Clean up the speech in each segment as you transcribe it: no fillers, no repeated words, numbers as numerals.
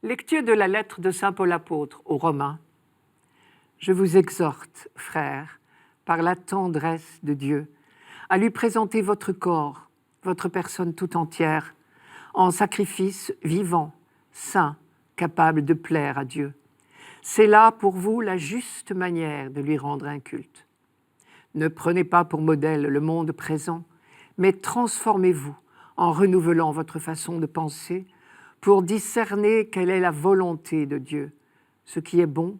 Lecture de la lettre de saint Paul apôtre aux Romains. Je vous exhorte, frères, par la tendresse de Dieu, à lui présenter votre corps, votre personne tout entière, en sacrifice vivant, saint, capable de plaire à Dieu. C'est là pour vous la juste manière de lui rendre un culte. Ne prenez pas pour modèle le monde présent, mais transformez-vous en renouvelant votre façon de penser pour discerner quelle est la volonté de Dieu, ce qui est bon,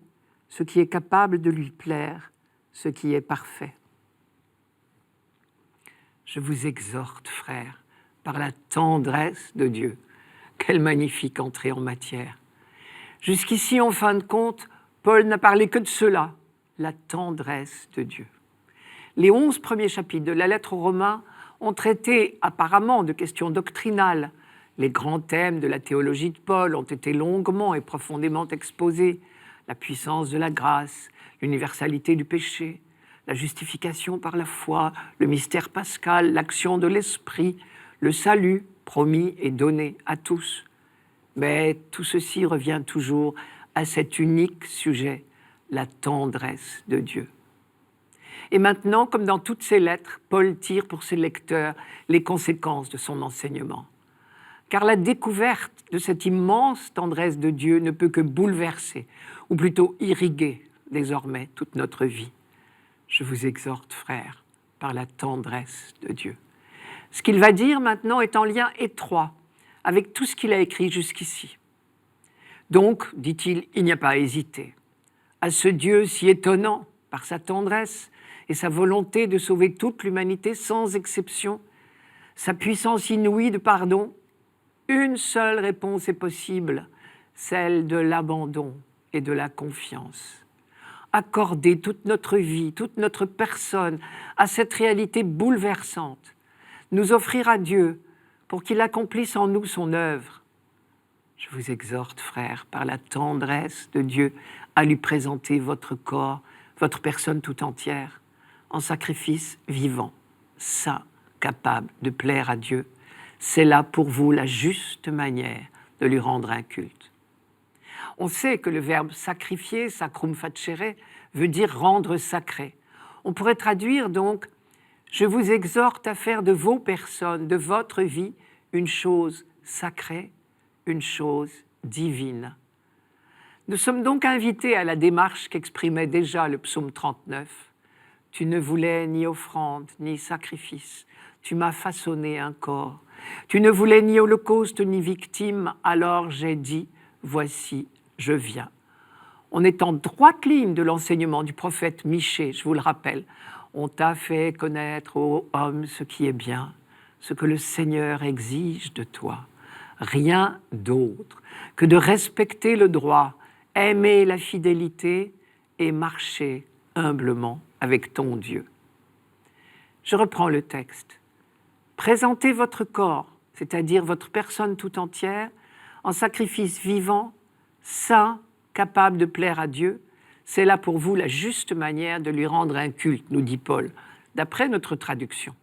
ce qui est capable de lui plaire, ce qui est parfait. Je vous exhorte, frères, par la tendresse de Dieu. Quelle magnifique entrée en matière. Jusqu'ici, en fin de compte, Paul n'a parlé que de cela, la tendresse de Dieu. Les 11 premiers chapitres de la lettre aux Romains ont traité apparemment de questions doctrinales. Les grands thèmes de la théologie de Paul ont été longuement et profondément exposés. La puissance de la grâce, l'universalité du péché, la justification par la foi, le mystère pascal, l'action de l'esprit, le salut promis et donné à tous. Mais tout ceci revient toujours à cet unique sujet, la tendresse de Dieu. Et maintenant, comme dans toutes ses lettres, Paul tire pour ses lecteurs les conséquences de son enseignement. Car la découverte de cette immense tendresse de Dieu ne peut que bouleverser, ou plutôt irriguer désormais toute notre vie. Je vous exhorte, frères, par la tendresse de Dieu. Ce qu'il va dire maintenant est en lien étroit avec tout ce qu'il a écrit jusqu'ici. Donc, dit-il, il n'y a pas à hésiter. À ce Dieu si étonnant par sa tendresse et sa volonté de sauver toute l'humanité sans exception, sa puissance inouïe de pardon, une seule réponse est possible, celle de l'abandon et de la confiance. Accorder toute notre vie, toute notre personne à cette réalité bouleversante, nous offrir à Dieu pour qu'il accomplisse en nous son œuvre. Je vous exhorte, frères, par la tendresse de Dieu, à lui présenter votre corps, votre personne tout entière, en sacrifice vivant, saint, capable de plaire à Dieu. C'est là pour vous la juste manière de lui rendre un culte. On sait que le verbe sacrifier, sacrum facere, veut dire rendre sacré. On pourrait traduire donc « Je vous exhorte à faire de vos personnes, de votre vie, une chose sacrée, une chose divine. » Nous sommes donc invités à la démarche qu'exprimait déjà le psaume 39. « Tu ne voulais ni offrande, ni sacrifice. Tu m'as façonné un corps. Tu ne voulais ni holocauste, ni victime. Alors j'ai dit, voici, je viens. » On est en droite ligne de l'enseignement du prophète Michée, je vous le rappelle. On t'a fait connaître, ô homme, ce qui est bien, ce que le Seigneur exige de toi. Rien d'autre que de respecter le droit, aimer la fidélité et marcher humblement avec ton Dieu. Je reprends le texte. Présentez votre corps, c'est-à-dire votre personne tout entière, en sacrifice vivant, saint, capable de plaire à Dieu. C'est là pour vous la juste manière de lui rendre un culte, nous dit Paul, d'après notre traduction.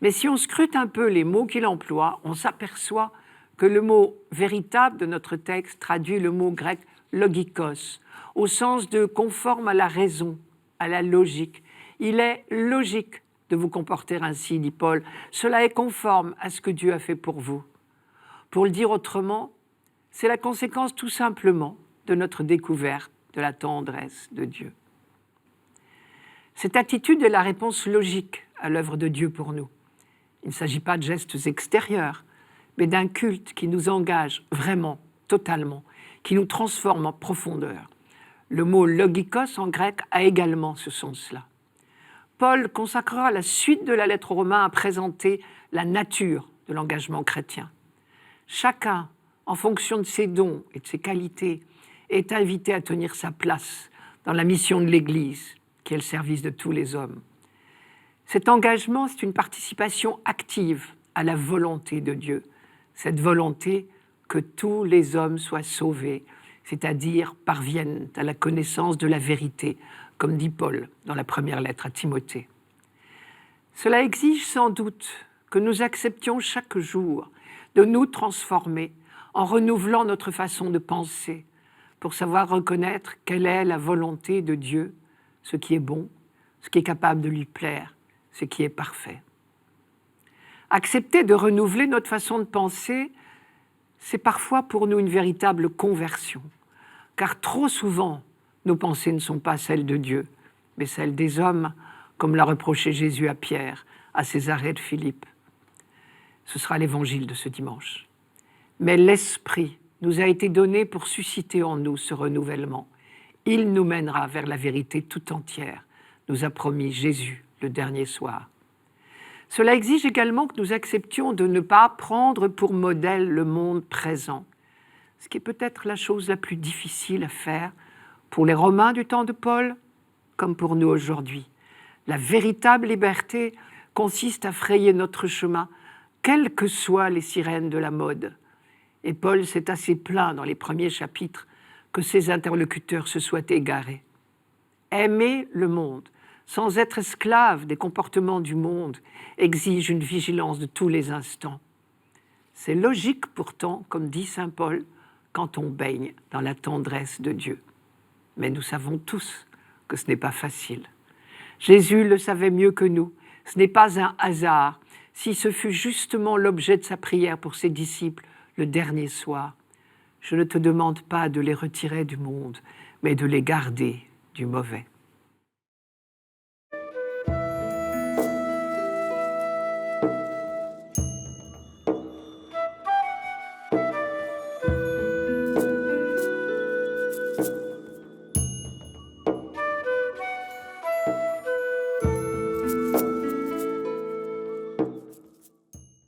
Mais si on scrute un peu les mots qu'il emploie, on s'aperçoit que le mot véritable de notre texte traduit le mot grec logikos, au sens de conforme à la raison, à la logique. Il est logique de vous comporter ainsi, dit Paul. Cela est conforme à ce que Dieu a fait pour vous. Pour le dire autrement, c'est la conséquence tout simplement de notre découverte de la tendresse de Dieu. Cette attitude est la réponse logique à l'œuvre de Dieu pour nous. Il ne s'agit pas de gestes extérieurs, mais d'un culte qui nous engage vraiment, totalement, qui nous transforme en profondeur. Le mot logikos en grec a également ce sens-là. Paul consacrera la suite de la lettre aux Romains à présenter la nature de l'engagement chrétien. Chacun, en fonction de ses dons et de ses qualités, est invité à tenir sa place dans la mission de l'Église, qui est le service de tous les hommes. Cet engagement, c'est une participation active à la volonté de Dieu. Cette volonté que tous les hommes soient sauvés, c'est-à-dire parviennent à la connaissance de la vérité, comme dit Paul dans la première lettre à Timothée. Cela exige sans doute que nous acceptions chaque jour de nous transformer en renouvelant notre façon de penser, pour savoir reconnaître quelle est la volonté de Dieu, ce qui est bon, ce qui est capable de lui plaire, ce qui est parfait. Accepter de renouveler notre façon de penser, c'est parfois pour nous une véritable conversion, car trop souvent, nos pensées ne sont pas celles de Dieu, mais celles des hommes, comme l'a reproché Jésus à Pierre, à Césarée de Philippe. Ce sera l'évangile de ce dimanche. Mais l'Esprit nous a été donné pour susciter en nous ce renouvellement. Il nous mènera vers la vérité tout entière, nous a promis Jésus le dernier soir. Cela exige également que nous acceptions de ne pas prendre pour modèle le monde présent, ce qui est peut-être la chose la plus difficile à faire pour les Romains du temps de Paul, comme pour nous aujourd'hui. La véritable liberté consiste à frayer notre chemin, quelles que soient les sirènes de la mode. Et Paul s'est assez plaint dans les premiers chapitres que ses interlocuteurs se soient égarés. Aimer le monde, sans être esclave des comportements du monde, exige une vigilance de tous les instants. C'est logique pourtant, comme dit saint Paul, quand on baigne dans la tendresse de Dieu. Mais nous savons tous que ce n'est pas facile. Jésus le savait mieux que nous. Ce n'est pas un hasard si ce fut justement l'objet de sa prière pour ses disciples le dernier soir. Je ne te demande pas de les retirer du monde, mais de les garder du mauvais.